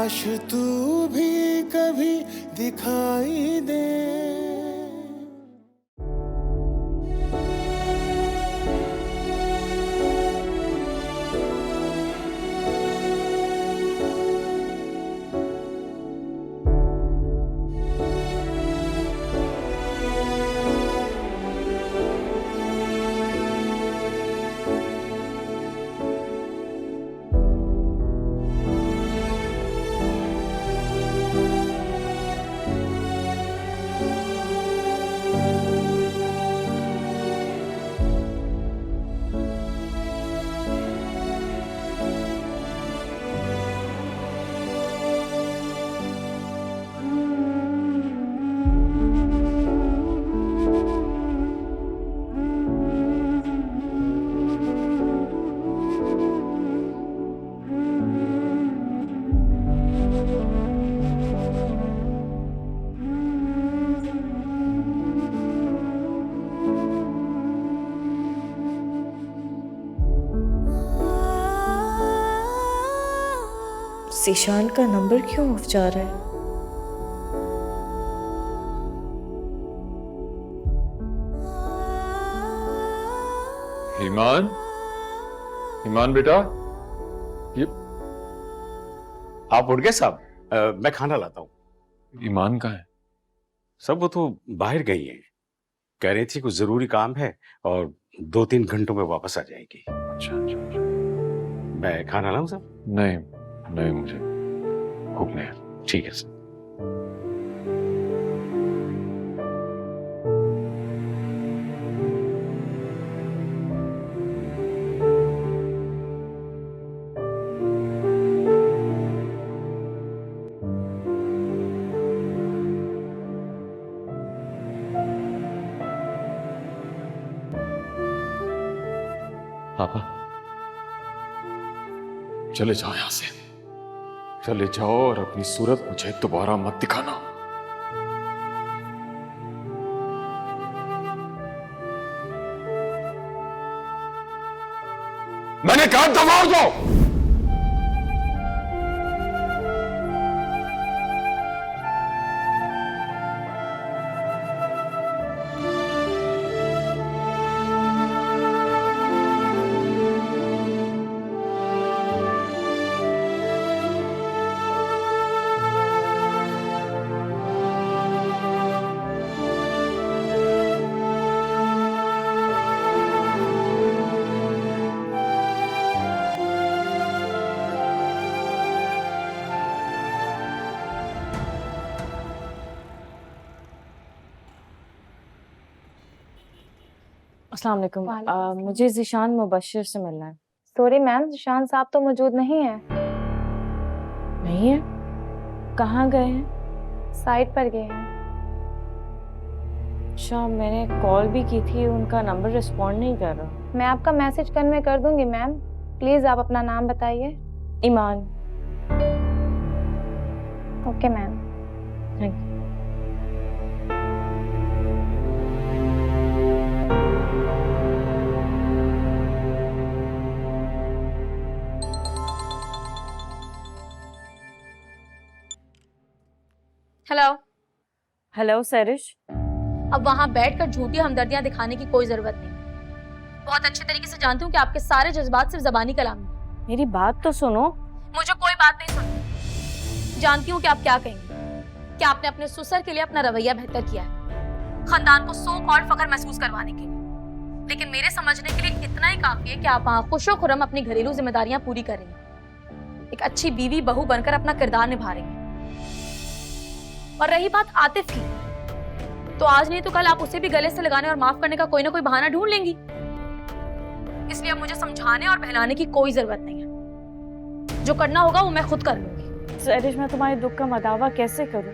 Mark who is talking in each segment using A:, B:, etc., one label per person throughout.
A: काश तू भी कभी दिखाई दे।
B: ज़ीशान का नंबर क्यों ऑफ जा रहा है?
C: ईमान, ईमान बेटा, ये
D: आप उठ गए साहब? मैं खाना लाता हूँ।
C: ईमान कहाँ है?
D: सब वो तो बाहर गई है, कह रही थी कुछ जरूरी काम है और 2-3 घंटों में वापस आ जाएगी।
C: अच्छा अच्छा अच्छा।
D: मैं खाना लाऊं साहब?
C: नहीं नहीं, मुझे भूख नहीं है।
D: ठीक है सर।
C: पापा, चले जाओ यहां से, चले जाओ और अपनी सूरत मुझे दोबारा मत दिखाना। मैंने कहा दबाओ दो।
B: अस्सलाम वालेकुम। मुझे ज़ीशान मुबश्शिर से मिलना है।
E: सॉरी मैम, ज़ीशान साहब तो मौजूद नहीं है।
B: नहीं है? कहाँ गए हैं?
E: साइट पर गए हैं।
B: अच्छा, मैंने कॉल भी की थी, उनका नंबर रिस्पॉन्ड नहीं कर रहा।
E: मैं आपका मैसेज कन्वे कर दूंगी मैम। प्लीज आप अपना नाम बताइए।
B: Iman.
E: Okay ma'am.
B: Thank you.
F: Hello.
B: Hello Sarish.
F: अब वहां बैठकर झूठी हमदर्दियां दिखाने की कोई जरूरत नहीं। बहुत अच्छे तरीके से जानती हूँ कि आपके सारे जज्बात सिर्फ जबानी कलाम हैं।
B: मेरी बात तो सुनो।
F: मुझे कोई बात नहीं सुननी। जानती हूँ कि आप क्या कहेंगे, कि आपने अपने ससुर के लिए अपना रवैया बेहतर किया है, खानदान को सो कॉल्ड फख्र महसूस करवाने के लिए। लेकिन मेरे समझने के लिए इतना ही काफी है कि आप वहां खुशो खुरम अपनी घरेलू जिम्मेदारियां पूरी करेंगे, एक अच्छी बीवी बहू बनकर अपना किरदार निभा रही हैं। और रही बात आतिफ की, तो आज नहीं तो कल आप उसे भी गले से लगाने और माफ करने का कोई ना कोई बहाना ढूंढ लेंगी। इसलिए अब मुझे समझाने और बहलाने की कोई जरूरत नहीं है। जो करना होगा वो मैं खुद कर लूंगी।
B: सरिश, मैं तुम्हारे दुख का मदावा कैसे करूं?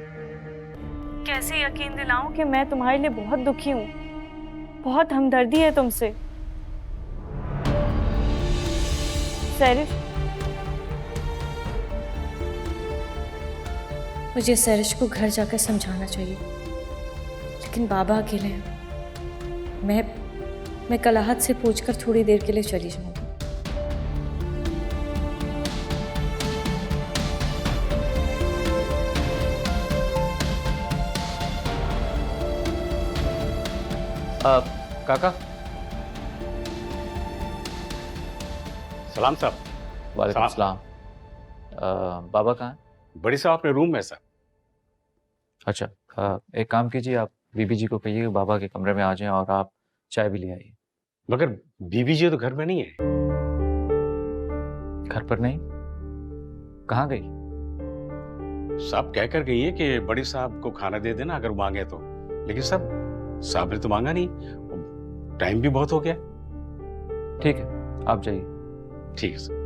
B: कैसे यकीन दिलाऊं कि मैं तुम्हारे लिए बहुत दुखी हूं, बहुत हमदर्दी है तुमसे। सरिश, मुझे सरिश को घर जाकर समझाना चाहिए, लेकिन बाबा अकेले हैं। मैं कलाहत से पूछकर थोड़ी देर के लिए चली जाऊंगी।
G: काका।
D: सलाम साहब।
G: वालेकुम सलाम। बाबा कहाँ हैं?
D: बड़ी साहब अपने रूम में सर।
G: अच्छा, एक काम कीजिए, आप बीबी जी को कहिए बाबा के कमरे में आ जाएं और आप चाय भी ले आइए।
D: मगर बीबी जी तो घर में नहीं है।
G: घर पर नहीं? कहाँ गई?
D: साहब कह कर गई है कि बड़ी साहब को खाना दे देना अगर मांगे तो, लेकिन साहब ने तो मांगा नहीं। टाइम भी बहुत हो गया।
G: ठीक है, आप जाइए।
D: ठीक है सर।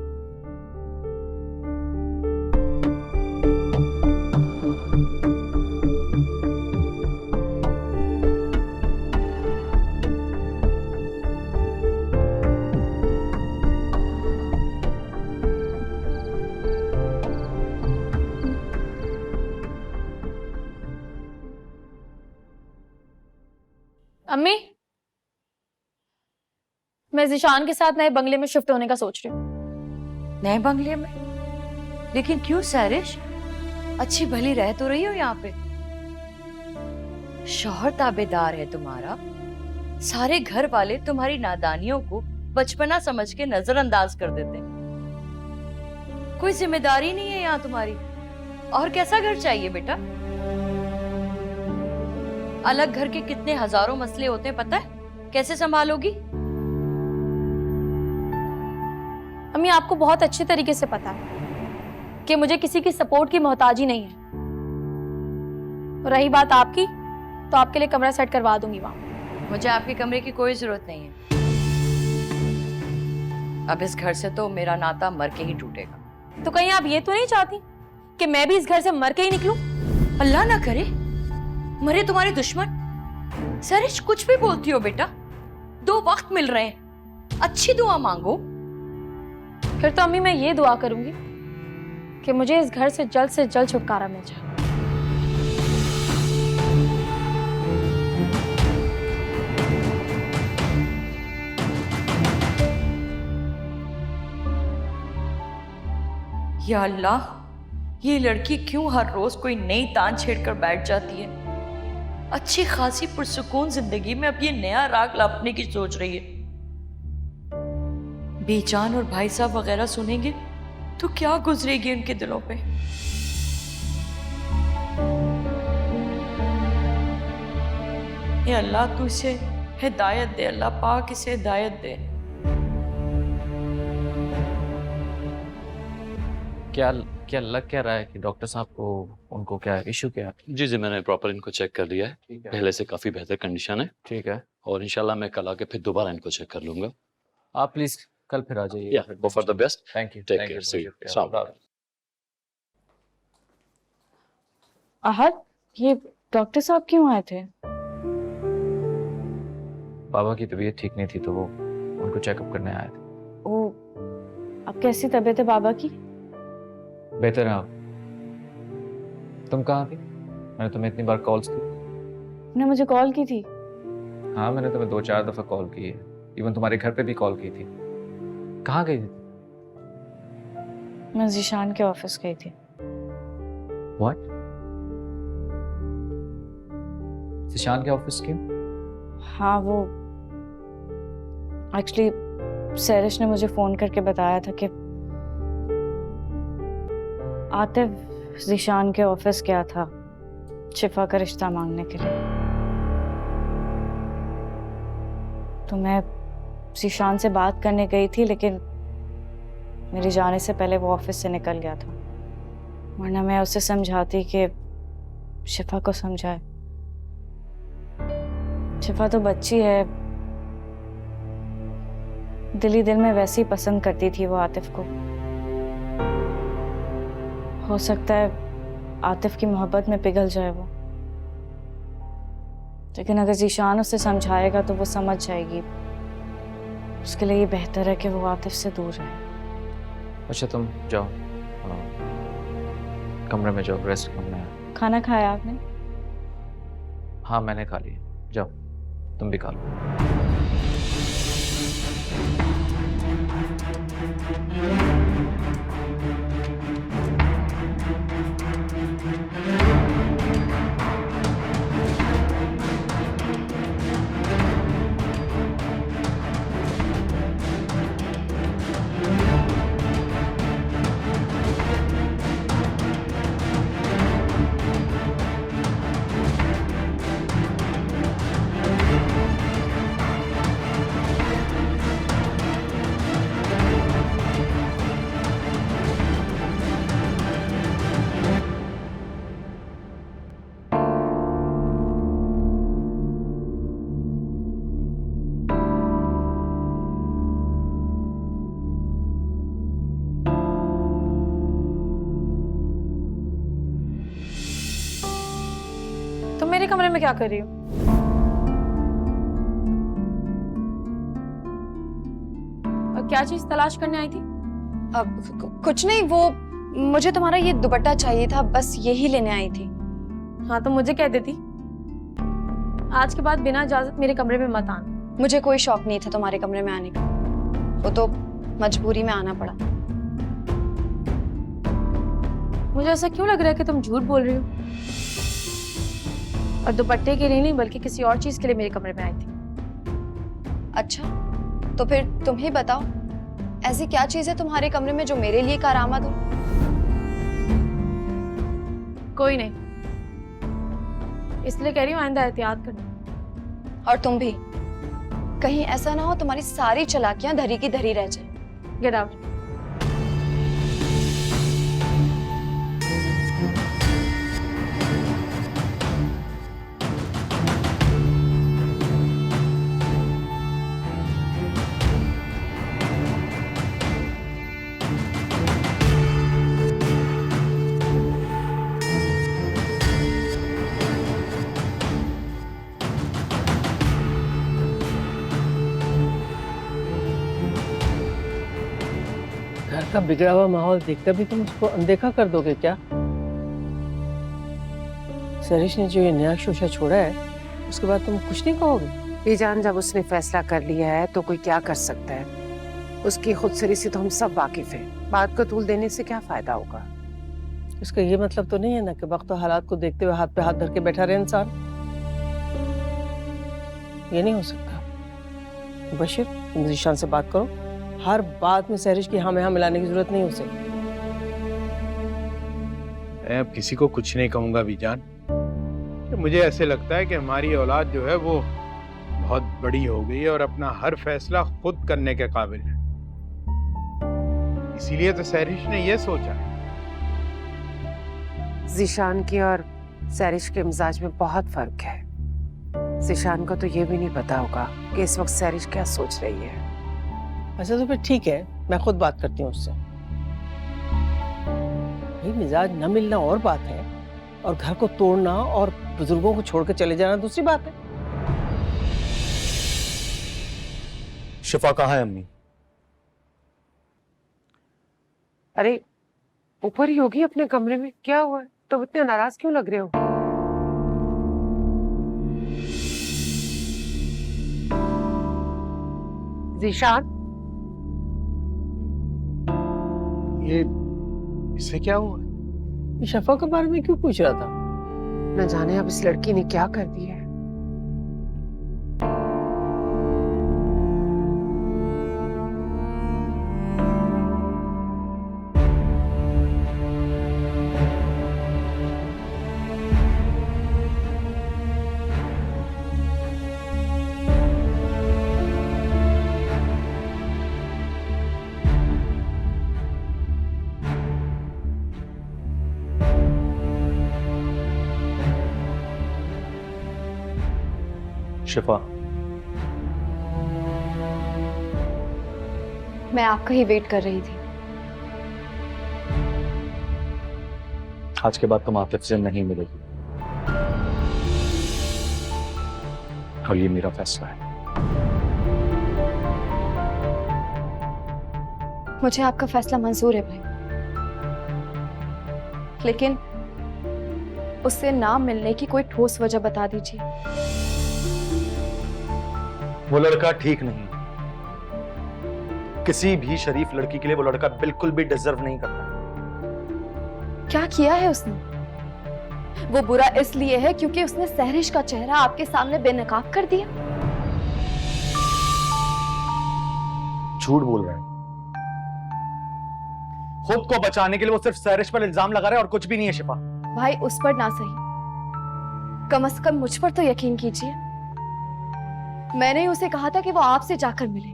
F: अम्मी, मैं जिशान के साथ नए बंगले में शिफ्ट होने का सोच रही हूँ।
H: नए बंगले में? लेकिन क्यों सैरिश? अच्छी भली रह तो रही हो यहाँ पे। शौहर ताबेदार है तुम्हारा, सारे घर वाले तुम्हारी नादानियों को बचपना समझ के नजरअंदाज कर देते हैं। कोई जिम्मेदारी नहीं है यहाँ तुम्हारी। और कैसा घर चाहिए बेटा? अलग घर के कितने हजारों मसले होते हैं पता है? कैसे संभालोगी?
F: अम्मी, आपको बहुत अच्छे तरीके से पता है कि मुझे किसी की सपोर्ट की मोहताजी नहीं है। रही बात आपकी, तो आपके लिए कमरा सेट करवा दूंगी वहां।
H: मुझे आपके कमरे की कोई जरूरत नहीं है। अब इस घर से तो मेरा नाता मर के ही टूटेगा।
F: तो कहीं आप ये तो नहीं चाहती कि मैं भी इस घर से मर के ही निकलूं?
H: अल्लाह ना करे मरे तुम्हारे दुश्मन। सरिश, कुछ भी बोलती हो बेटा। 2 वक्त मिल रहे हैं, अच्छी दुआ मांगो।
F: फिर तो अम्मी मैं ये दुआ करूंगी कि मुझे इस घर से जल्द छुटकारा मिल जाए।
H: या अल्लाह, ये लड़की क्यों हर रोज कोई नई तान छेड़कर बैठ जाती है? अच्छी खासी पुरसुकून जिंदगी में अब ये नया राग लापने की सोच रही है। बेजान और भाई साहब वगैरह सुनेंगे तो क्या गुजरेगी उनके दिलों पे? ये अल्लाह तू इसे हिदायत दे, अल्लाह पाक इसे हिदायत दे।
G: क्या लग क्या रहा है कि डॉक्टर साहब को, उनको क्या इशू क्या है?
I: जी, मैंने प्रॉपर इनको चेक कर लिया है। पहले से काफी बेहतर कंडीशन है।
G: ठीक है।
I: और इंशाल्लाह मैं कल आके फिर दोबारा इनको चेक कर लूंगा।
G: आप प्लीज कल फिर आ जाइए।
I: Hope for the best.
G: Thank you.
I: Take care. See you. अस्सलाम वालेकुम।
B: आहद, ये डॉक्टर साहब क्यों आए थे?
G: बाबा की तबीयत ठीक नहीं थी तो वो उनको चेकअप करने आए थे।
B: ओ, अब कैसी तबीयत है बाबा की?
G: बेहतर है आप। तुम कहाँ थी? मैंने तुम्हें इतनी बार कॉल्स की।
B: तुमने मुझे कॉल की थी?
G: हाँ, मैंने तुम्हें 2-4 दफा कॉल की है। इवन तुम्हारे घर पे भी कॉल की थी। कहाँ गई थी?
B: मैं जिशान के ऑफिस गई थी।
G: व्हाट? जिशान के ऑफिस क्यों?
B: हाँ, वो एक्चुअली सैरिश ने मुझे फोन करके बताया था कि आतिफ जिशान के ऑफिस गया था शिफा का रिश्ता मांगने के लिए। तो मैं जिशान से बात करने गई थी, लेकिन मेरे जाने से पहले वो ऑफिस से निकल गया था। वरना मैं उसे समझाती कि शिफा को समझाए। शिफा तो बच्ची है, दिल ही दिल में वैसे ही पसंद करती थी वो आतिफ को। हो सकता है आतिफ की मोहब्बत में पिघल जाए वो, लेकिन अगर जीशान उसे समझाएगा तो वो समझ जाएगी। उसके लिए ये बेहतर है कि वो आतिफ से दूर रहे।
G: अच्छा, तुम जाओ कमरे में, जाओ रेस्ट करना है।
B: खाना खाया आपने?
G: हाँ, मैंने खा लिया। जाओ तुम भी खा लो।
F: कमरे में क्या कर रही हो? और क्या चीज तलाश करने आई थी?
B: अब कुछ नहीं, वो मुझे तुम्हारा ये दुपट्टा चाहिए था, बस यही लेने आई थी।
F: हाँ तो मुझे कह देती। आज के बाद बिना इजाजत मेरे कमरे में मत आना।
B: मुझे कोई शौक नहीं था तुम्हारे कमरे में आने का, वो तो मजबूरी में आना पड़ा।
F: मुझे ऐसा क्यों लग रहा है कि तुम झूठ बोल रही हो? और दुपट्टे के लिए नहीं बल्कि किसी और चीज के लिए मेरे कमरे में आई थी।
B: अच्छा, तो फिर तुम ही बताओ, ऐसी क्या चीज है तुम्हारे कमरे में जो मेरे लिए कारआमद हो?
F: कोई नहीं, इसलिए कह रही हूँ आइंदा एहतियात करना।
B: और तुम भी, कहीं ऐसा ना हो तुम्हारी सारी चालाकियां धरी की धरी रह जाए।
F: Get out.
J: घर का बिगड़ा हुआ माहौल देखकर भी तुम उसको अनदेखा कर दोगे क्या? सरिश ने जो ये नया शोशा छोड़ा है, उसके बाद तुम कुछ नहीं कहोगे?
K: बेजान, जब उसने फैसला कर लिया है तो कोई क्या कर सकता है? उसकी खुदसरी से तो हम सब वाकिफ हैं। बात को तूल देने से क्या फायदा होगा?
J: इसका ये मतलब तो नहीं है ना कि वक्त और हालात को देखते हुए हाथ पे हाथ धर के बैठा रहे इंसान। ये नहीं हो सकता। बशीर, तुम ज़ीशान से बात करो। हर बात में सहरिश की हाँ में हाँ मिलाने की जरूरत नहीं हो सकती।
A: मैं अब किसी को कुछ नहीं कहूंगा बीजान। मुझे ऐसे लगता है कि हमारी औलाद जो है वो बहुत बड़ी हो गई है और अपना हर फैसला खुद करने के काबिल है। इसीलिए तो सहरिश ने यह सोचा है।
K: ज़ीशान की और सैरिश के मिजाज में बहुत फर्क है। ज़ीशान को तो ये भी नहीं पता होगा कि इस वक्त सैरिश क्या सोच रही है।
J: अच्छा तो फिर ठीक है, मैं खुद बात करती हूँ उससे। ये मिजाज न मिलना और बात है, और घर को तोड़ना और बुजुर्गों को छोड़ के चले जाना दूसरी बात है।
L: शिफा कहाँ है अम्मी?
K: अरे ऊपर ही होगी अपने कमरे में। क्या हुआ है? तो इतने नाराज क्यों लग रहे हो? ज़ीशान,
A: ये इससे क्या हुआ?
J: ये शफा के बारे में क्यों पूछ रहा था?
K: न जाने अब इस लड़की ने क्या कर दिया है।
L: शिफा,
B: मैं आपका ही वेट कर रही थी।
L: आज के बाद तुम आतिफ से नहीं मिलेगी, और ये मेरा फैसला है।
B: मुझे आपका फैसला मंजूर है भाई, लेकिन उससे ना मिलने की कोई ठोस वजह बता दीजिए।
L: वो लड़का ठीक नहीं। किसी भी शरीफ लड़की के लिए वो लड़का बिल्कुल भी डिजर्व नहीं करता।
B: क्या किया है उसने? वो बुरा इसलिए है क्योंकि उसने सहरिश का चेहरा आपके सामने बेनकाब कर दिया।
L: झूठ बोल रहा है। खुद को बचाने के लिए वो सिर्फ सहरिश पर इल्जाम लगा रहा है और कुछ भी नहीं है शिफा।
B: भाई उस पर ना सही, कम से कम मुझ पर तो यकीन कीजिए। मैंने ही उसे कहा था कि वो आपसे जाकर मिले,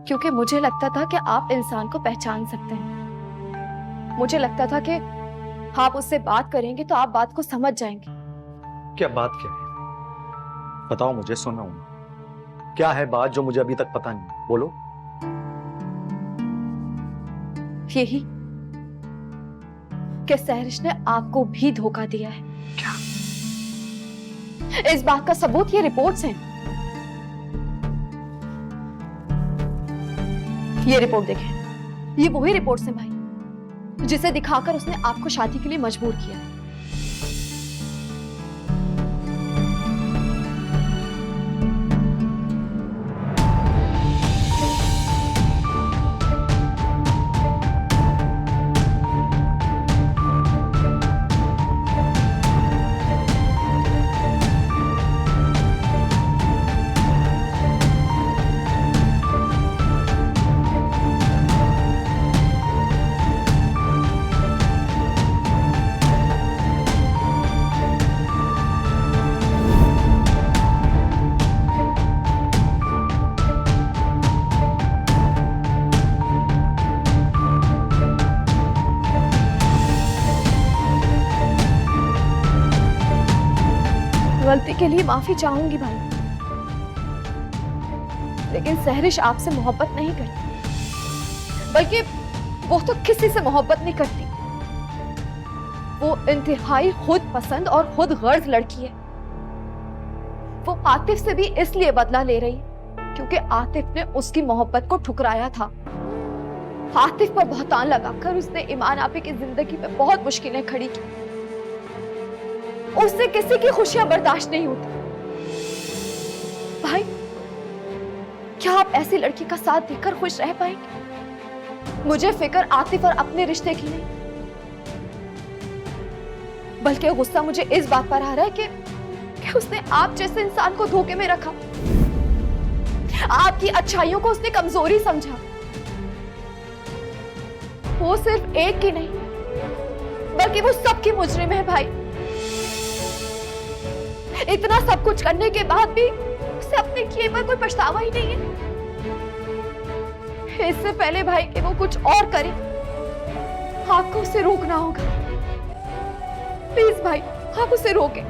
B: क्योंकि मुझे लगता था कि आप इंसान को पहचान सकते हैं। मुझे लगता था कि आप उससे बात करेंगे तो आप बात को समझ जाएंगे।
L: क्या बात क्या है? बताओ मुझे, सुना हूं। क्या है बात जो मुझे अभी तक पता नहीं? बोलो।
B: यही कि सहरिश ने आपको भी धोखा दिया है।
K: क्या?
E: इस बात का सबूत ये रिपोर्ट्स हैं। ये रिपोर्ट देखें, ये वही रिपोर्ट्स हैं भाई, जिसे दिखाकर उसने आपको शादी के लिए मजबूर किया। गलती के लिए माफी चाहूंगी भाई, लेकिन सहरिश आपसे मोहब्बत नहीं करती, बल्कि वो तो किसी से मोहब्बत नहीं करती। वो इंतहाई खुद पसंद और खुद गर्ज लड़की है। वो आतिफ से भी इसलिए बदला ले रही है क्योंकि आतिफ ने उसकी मोहब्बत को ठुकराया था। आतिफ पर बहतान लगाकर उसने ईमान आपी की जिंदगी में बहुत मुश्किलें खड़ी की। उससे किसी की खुशियां बर्दाश्त नहीं होती। भाई, क्या आप ऐसी लड़की का साथ देकर खुश रह पाएंगे? मुझे फिक्र आतिफ और अपने रिश्ते की नहीं, बल्कि गुस्सा मुझे इस बात पर आ रहा है कि उसने आप जैसे इंसान को धोखे में रखा। आपकी अच्छाइयों को उसने कमजोरी समझा। वो सिर्फ एक की नहीं, बल्कि वो सबकी मुजरिम है भाई। इतना सब कुछ करने के बाद भी उसे अपने किए पर कोई पछतावा ही नहीं है। इससे पहले भाई कि वो कुछ और करे, आपको उसे रोकना होगा। प्लीज भाई, आप उसे रोकें।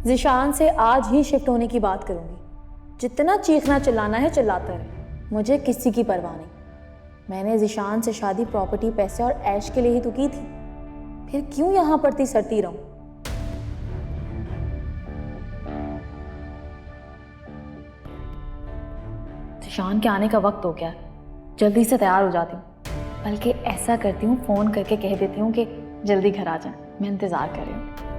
F: ज़िशान से आज ही शिफ्ट होने की बात करूंगी। जितना चीखना चिल्लाना है चिल्लाता रहे, मुझे किसी की परवाह नहीं। मैंने ज़िशान से शादी प्रॉपर्टी, पैसे और ऐश के लिए ही तो की थी, फिर क्यों यहाँ पड़ती सड़ती रहूं? ज़िशान के आने का वक्त हो गया, जल्दी से तैयार हो जाती हूँ। बल्कि ऐसा करती हूँ, फ़ोन करके कह देती हूँ कि जल्दी घर आ जाए, मैं इंतज़ार कर रही हूँ।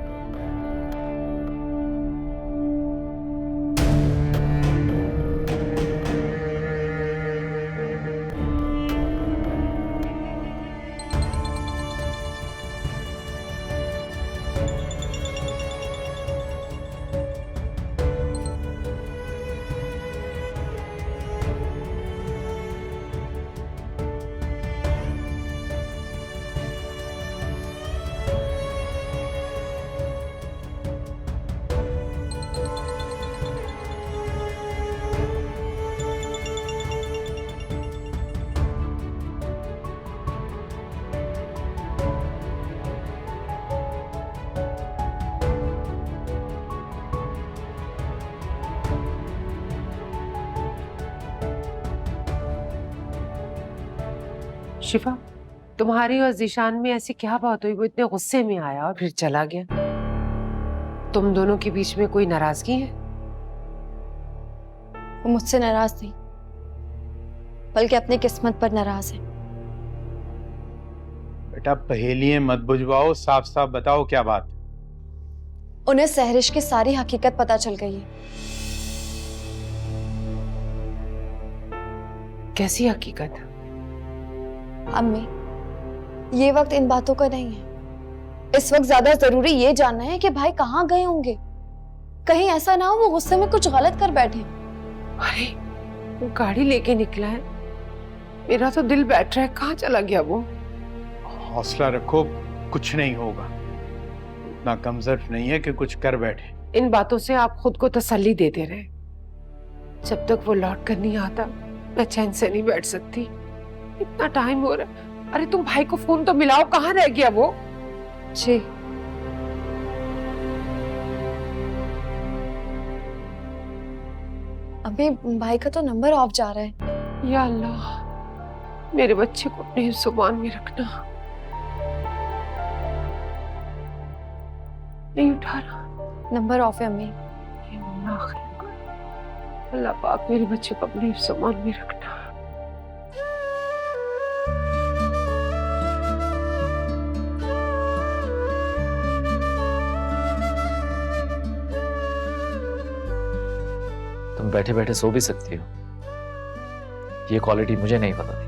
K: शिफा, तुम्हारी और जीशान में ऐसी क्या बात हुई, वो इतने गुस्से में आया और फिर चला गया? तुम दोनों के बीच में कोई नाराजगी है?
E: वो मुझसे नाराज नहीं, बल्कि अपनी किस्मत पर नाराज है।
A: बेटा पहेलियां मत बुझवाओ, साफ साफ बताओ क्या बात।
E: उन्हें सहरिश की सारी हकीकत पता चल गई है।
K: कैसी हकीकत?
E: अम्मी, ये वक्त इन बातों का नहीं है। इस वक्त ज्यादा जरूरी ये जानना है कि भाई कहाँ गए होंगे। कहीं ऐसा ना हो वो गुस्से में कुछ गलत कर बैठे।
K: अरे वो गाड़ी लेके निकला है, मेरा तो दिल बैठ रहा है, कहाँ चला गया वो?
A: हौसला रखो, कुछ नहीं होगा। इतना कमजोर नहीं है कि कुछ कर बैठे।
K: इन बातों से आप खुद को तसल्ली देते रहे। जब तक वो लौट कर नहीं आता मैं चैन से नहीं बैठ सकती। इतना टाइम हो रहा है। अरे तुम भाई को फोन तो मिलाओ, कहाँ रह गया वो?
E: जी अभी भाई का तो नंबर ऑफ जा रहा है।
K: या अल्लाह, मेरे बच्चे को अपने जुबान में रखना। नहीं उठा रहा,
E: नंबर ऑफ है अम्मी।
K: अल्लाह पाक मेरे बच्चे को अपने जुबान में रखना।
G: तुम बैठे बैठे सो भी सकती हो, ये क्वालिटी मुझे नहीं पता थी।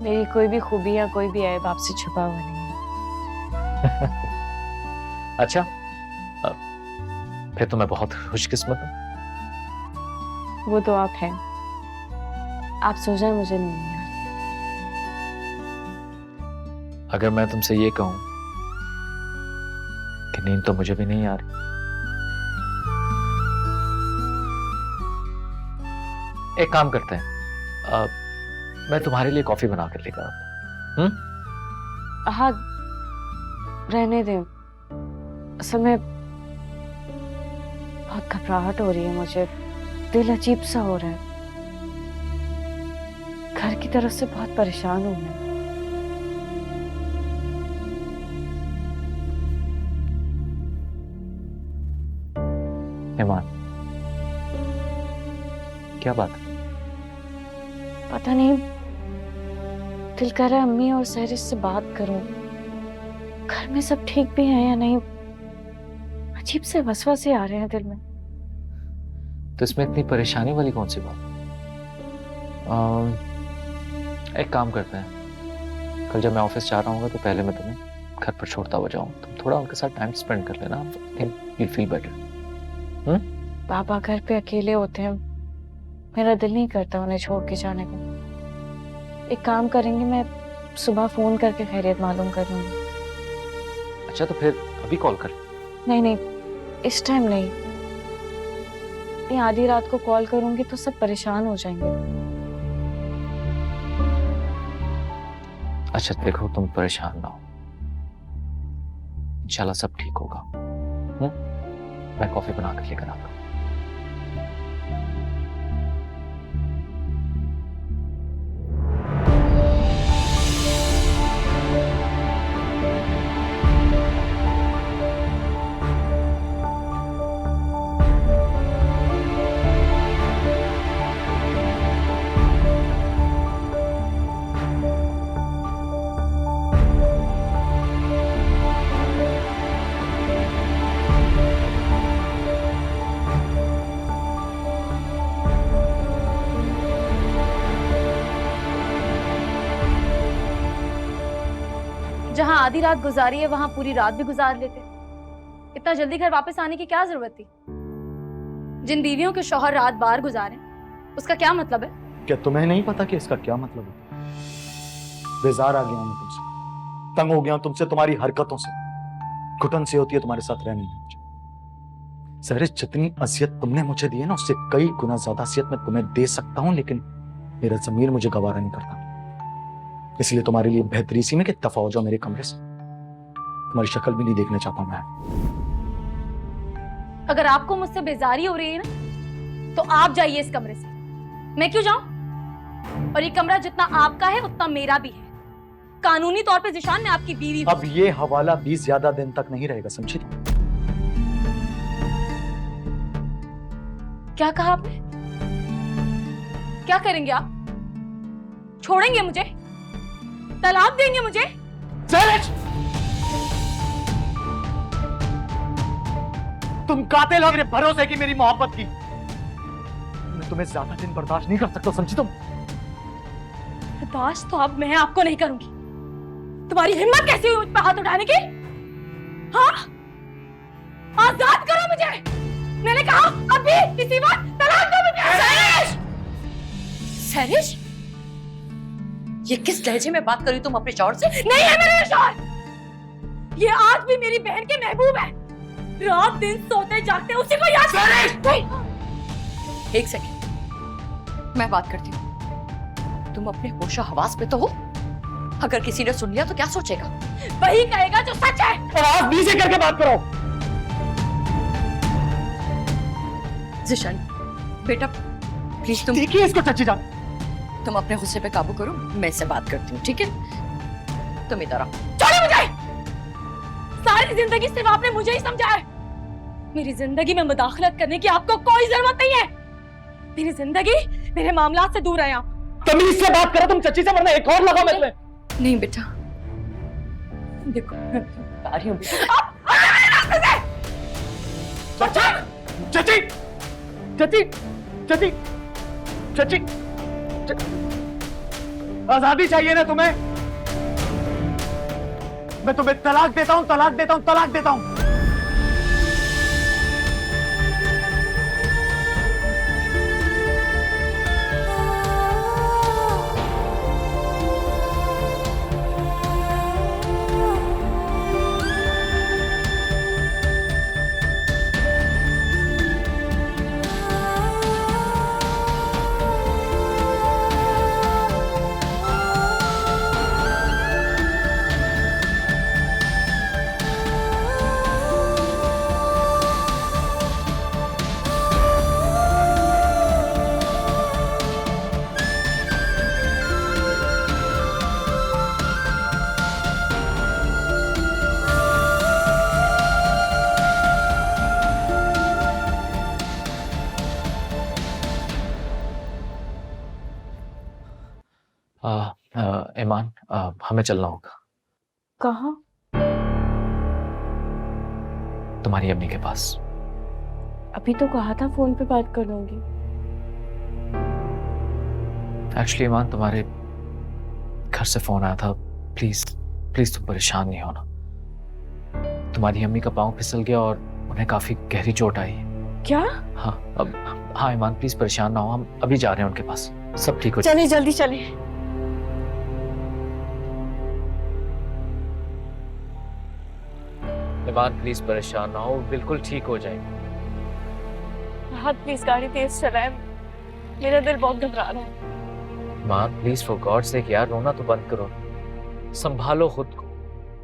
B: मेरी कोई भी खूबी या कोई भी ऐब आपसे छुपा हुआ नहीं है।
G: अच्छा, फिर तो मैं बहुत खुशकिस्मत हूँ।
B: वो तो आप हैं, आप सो जाए, मुझे नहीं यार।
G: अगर मैं तुमसे ये कहूं कि नींद तो मुझे भी नहीं आ रही, एक काम करते हैं, मैं तुम्हारे लिए कॉफी बना कर लेकर आता हूं।
B: हाँ, रहने दें। असल में बहुत घबराहट हो रही है मुझे, दिल अजीब सा हो रहा है। घर की तरफ से बहुत परेशान हूं मैं।
G: ईमान, क्या बात है?
B: पता नहीं, दिल कर रहा है अम्मी और सहरिश से बात करूं। घर में सब ठीक भी है या नहीं, अजीब से वसवसे आ रहे हैं दिल में।
G: तो इसमें इतनी परेशानी वाली कौन सी बात? एक काम करते हैं, कल जब मैं ऑफिस जा रहा हूँ तो पहले मैं तुम्हें घर पर छोड़ता हुआ जाऊँ, तुम थोड़ा उनके साथ टाइम स्पेंड कर लेना, यू फील बेटर।
B: पापा घर पे अकेले होते हैं, मेरा दिल नहीं करता उन्हें छोड़ के जाने को। एक काम करेंगे, मैं सुबह फोन करके खैरियत मालूम कर लूंगी।
G: अच्छा, तो फिर अभी कॉल कर।
B: नहीं नहीं, इस टाइम नहीं, आधी रात को कॉल करूंगी तो सब परेशान हो जाएंगे।
G: अच्छा देखो, तुम परेशान ना हो, इंशाल्लाह सब ठीक होगा। मैं कॉफी बना कर लेकर आता हूँ।
F: जहां आधी रात गुजारी है वहां पूरी रात भी गुजार लेते। इतना जल्दी घर वापस आने की क्या जरूरत थी? जिन बीवियों के शौहर रात बाहर गुजारे उसका क्या मतलब है?
L: क्या तुम्हें नहीं पता कि इसका क्या मतलब है? बेजार आ गया हूं मैं तुमसे, तंग हो गया हूं तुमसे, तुम्हारी हरकतों से। घुटन से होती है तुम्हारे साथ रहने में मुझे। सहरिश, जितनी असियत तुमने मुझे दी है ना, उससे कई गुना ज्यादा असियत मैं तुम्हें दे सकता हूं, लेकिन मेरा ज़मीर मुझे गवारा नहीं करता। इसलिए तुम्हारे लिए बेहतरी सी में कि दफा हो जाओ मेरे कमरे से। तुम्हारी शक्ल भी नहीं देखना चाहता मैं।
F: अगर आपको मुझसे बेजारी हो रही है ना, तो आप जाइए इस कमरे से। मैं क्यों जाऊं? और ये कमरा जितना आपका है उतना मेरा भी है। कानूनी तौर पे जिशान मैं आपकी बीवी हूं।
L: अब ये हवाला भी ज्यादा दिन तक नहीं रहेगा, समझी?
F: क्या कहा आपने? क्या करेंगे आप? छोड़ेंगे मुझे? तलाक देंगे मुझे?
L: तुम कातिल हो मेरे भरोसे की, मेरी मोहब्बत की। मैं तुम्हें ज्यादा दिन बर्दाश्त नहीं कर सकता, समझी तुम?
F: बर्दाश्त तो अब मैं आपको नहीं करूंगी। तुम्हारी हिम्मत कैसी हुई मुझ पर हाथ उठाने की? हाँ, आजाद करो मुझे। मैंने कहा अभी इसी वक्त तलाक दो मुझे।
H: सैरिश! सैरिश, ये किस लहजे में बात कर रही तुम अपने शौहर से?
F: नहीं है मेरे शौहर, ये आज भी मेरी बहन के महबूब है। रात दिन सोते जागते उसी को याद कर।
H: एक सेकंड, मैं बात करती हूँ। तुम अपने होशो हवास पे तो हो? अगर किसी ने सुन लिया तो क्या सोचेगा?
F: वही कहेगा जो सच है।
L: आवाज नीचे करके बात करो।
H: जिशान बेटा प्लीज तुम
L: देखिए इसको, चाची जान।
H: तुम अपने गुस्से पे काबू करो, मैं इससे बात करती हूँ, ठीक है? तुम इधर आओ।
F: छोड़ो मुझे। सारी जिंदगी सिर्फ आपने मुझे ही समझा है। मेरी जिंदगी में मुदाखलत करने की आपको कोई जरूरत नहीं है। मेरी जिंदगी मेरे मामलात से दूर है। आप
L: तमीज से बात करो तुम चच्ची से, वरना एक और लगाओ मैं तुम्हें।
H: नहीं बेटा, देखो मैं बता रही हूँ।
L: चची चची चची चची, आजादी चाहिए ना तुम्हें? मैं तुम्हें तलाक देता हूं, तलाक देता हूं, तलाक देता हूं।
G: ईमान, हमें चलना होगा।
B: कहाँ?
G: तुम्हारी अम्मी के पास।
B: अभी तो कहा था फोन पे बात कर लूंगी।
G: एक्चुअली ईमान, तुम्हारे घर से फोन आया था। प्लीज प्लीज तुम परेशान नहीं होना। तुम्हारी अम्मी का पाँव फिसल गया और उन्हें काफी गहरी चोट आई है।
B: क्या?
G: हाँ ईमान, प्लीज परेशान ना हो। हम अभी जा रहे हैं उनके पास, सब ठीक हो
B: चलिए जल्दी चलिए।
G: ईमान प्लीज परेशान ना हो, बिल्कुल ठीक हो जाएंगे।
B: राहत प्लीज गाड़ी तेज चलाएं, मेरा दिल बहुत घबरा रहा है।
G: ईमान प्लीज फॉर गॉड सेक यार, रोना तो बंद करो। संभालो खुद को,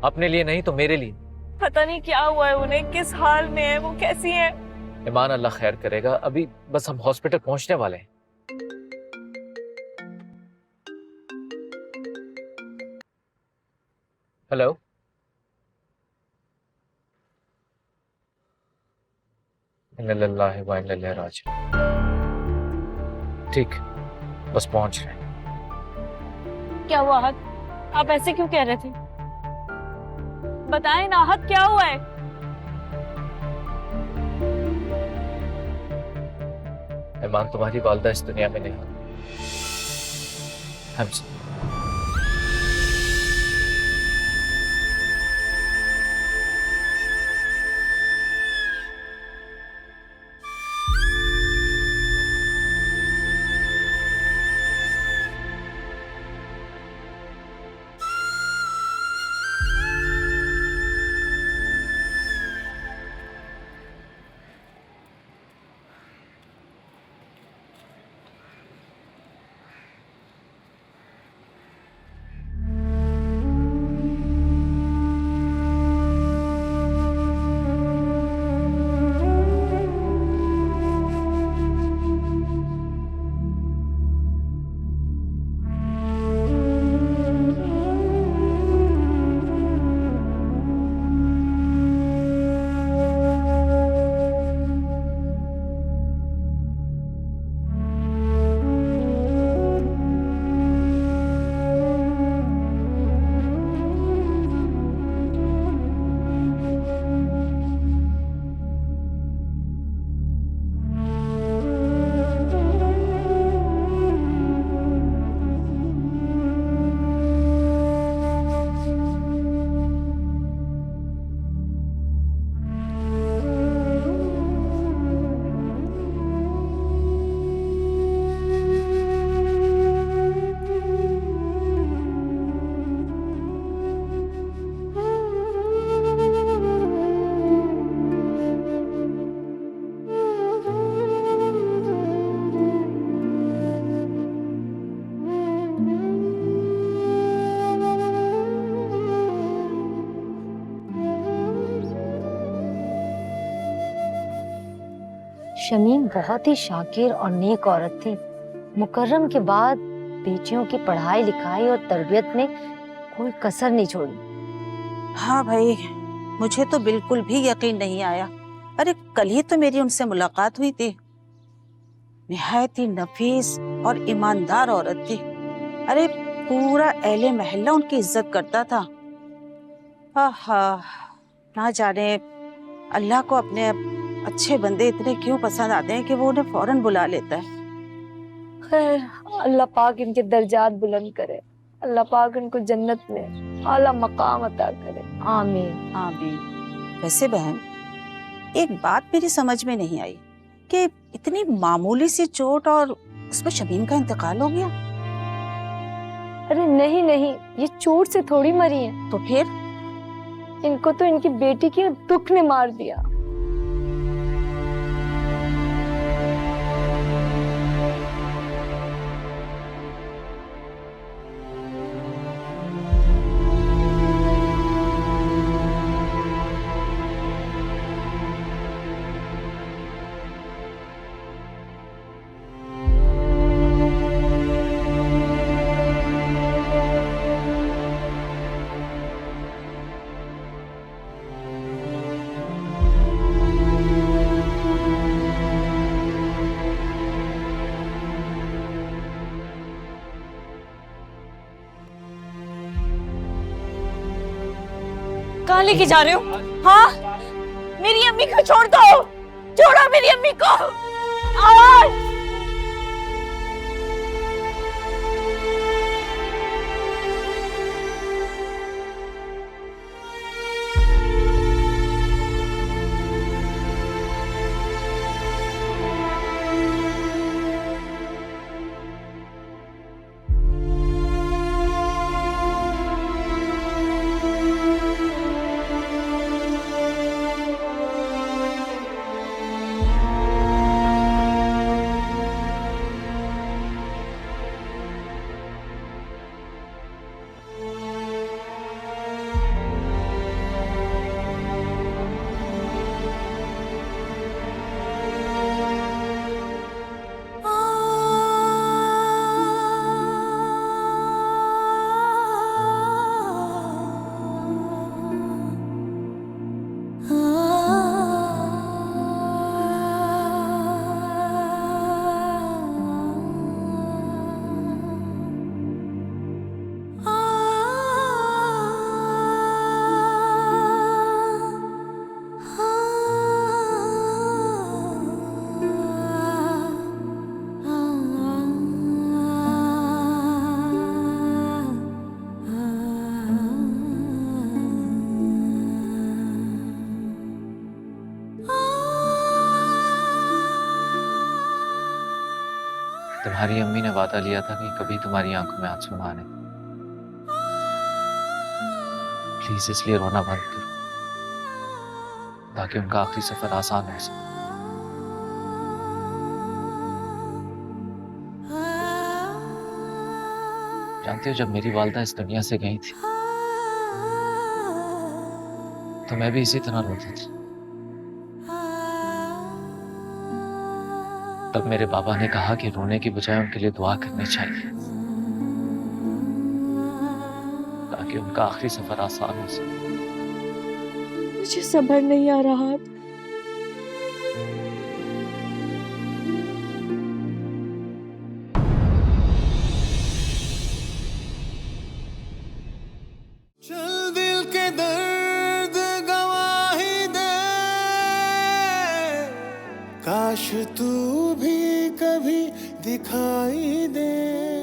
G: अपने लिए नहीं तो मेरे लिए।
B: पता नहीं क्या हुआ है उन्हें, किस हाल में है वो, कैसी है?
G: ईमान अल्लाह खैर करेगा, अभी बस हम हॉस्पिटल पहुंचने वाले हैं। हेलो, इन्नलिल्लाहि व इन्ना इलैहि राजिऊन। ठीक, बस पहुंच रहे हैं।
B: क्या हुआ आहत? आप ऐसे क्यों कह रहे थे? बताएं ना आहत, क्या हुआ है?
G: ईमान, तुम्हारी वालिदा इस दुनिया में नहीं। हम
M: शमीम बहुत ही शाकिर और नेक औरत थी। मुकर्रम के बाद बेटियों की पढ़ाई लिखाई और तरबियत में कोई कसर नहीं छोड़ी।
N: हाँ भाई, मुझे तो बिल्कुल भी यकीन नहीं आया। अरे कल ही तो मेरी उनसे मुलाकात हुई थी। निहायत ही नफीस और ईमानदार औरत थी। अरे पूरा अहले महल्ला उनकी इज्जत करता था। आहा, ना जाने अल्लाह को अपने अच्छे बंदे इतने क्यों पसंद आते हैं कि वो उन्हें फौरन बुला लेता है।
E: खैर, अल्लाह पाक इनके दर्जात बुलंद करे, अल्लाह पाक इनको जन्नत में आला मकाम अता करे।
M: आमीन
N: आमीन। वैसे बहन, एक बात मेरी समझ में नहीं आई कि इतनी मामूली सी चोट और उसमें शमीम का इंतकाल हो गया।
E: अरे नहीं नहीं, ये चोट से थोड़ी मरी है।
N: तो फिर
E: इनको तो इनकी बेटी के दुख ने मार दिया।
H: कहाँ लेके जा रहे हो? हाँ, मेरी अम्मी को छोड़ दो, छोड़ो मेरी अम्मी को। आवाज
G: तुम्हारी अम्मी ने वादा लिया था कि कभी तुम्हारी आंखों में आंसू ना आने। प्लीज इसलिए रोना बंद करो ताकि उनका आखिरी सफर आसान हो सके। जानती हो, जब मेरी वालदा इस दुनिया से गई थी तो मैं भी इसी तरह रोता था। तब मेरे बाबा ने कहा कि रोने की बजाय उनके लिए दुआ करनी चाहिए ताकि उनका आखिरी सफर आसान हो सके।
E: मुझे सब्र नहीं आ रहा।
O: चल दिल के दर्द गवाही दे, काश तू भी कभी दिखाई दे।